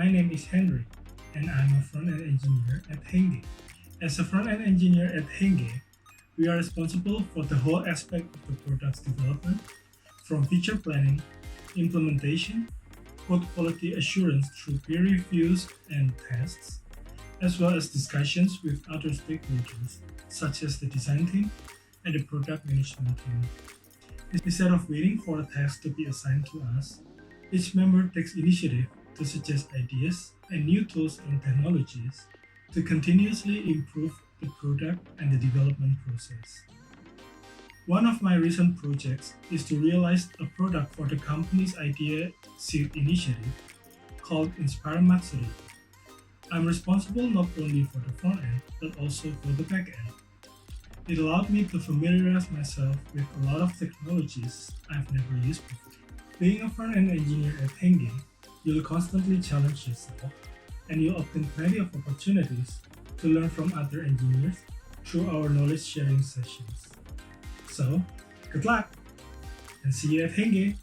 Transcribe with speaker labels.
Speaker 1: My name is Henry, and I'm a front-end engineer at HENNGE. As a front-end engineer at HENNGE, we are responsible for the whole aspect of the product's development, from feature planning, implementation, code quality assurance through peer reviews and tests, as well as discussions with other stakeholders, such as the design team and the product management team. Instead of waiting for a task to be assigned to us, each member takes initiative to suggest ideas and new tools and technologies to continuously improve the product and the development process. One of my recent projects is to realize a product for the company's idea seed initiative called Inspire Matsuri. I'm responsible not only for the front end but also for the back end. It allowed me to familiarize myself with a lot of technologies I've never used before. Being a front-end engineer at HENNGE, you'll constantly challenge yourself and you'll obtain plenty of opportunities to learn from other engineers through our knowledge sharing sessions. So, good luck and see you at HENNGE!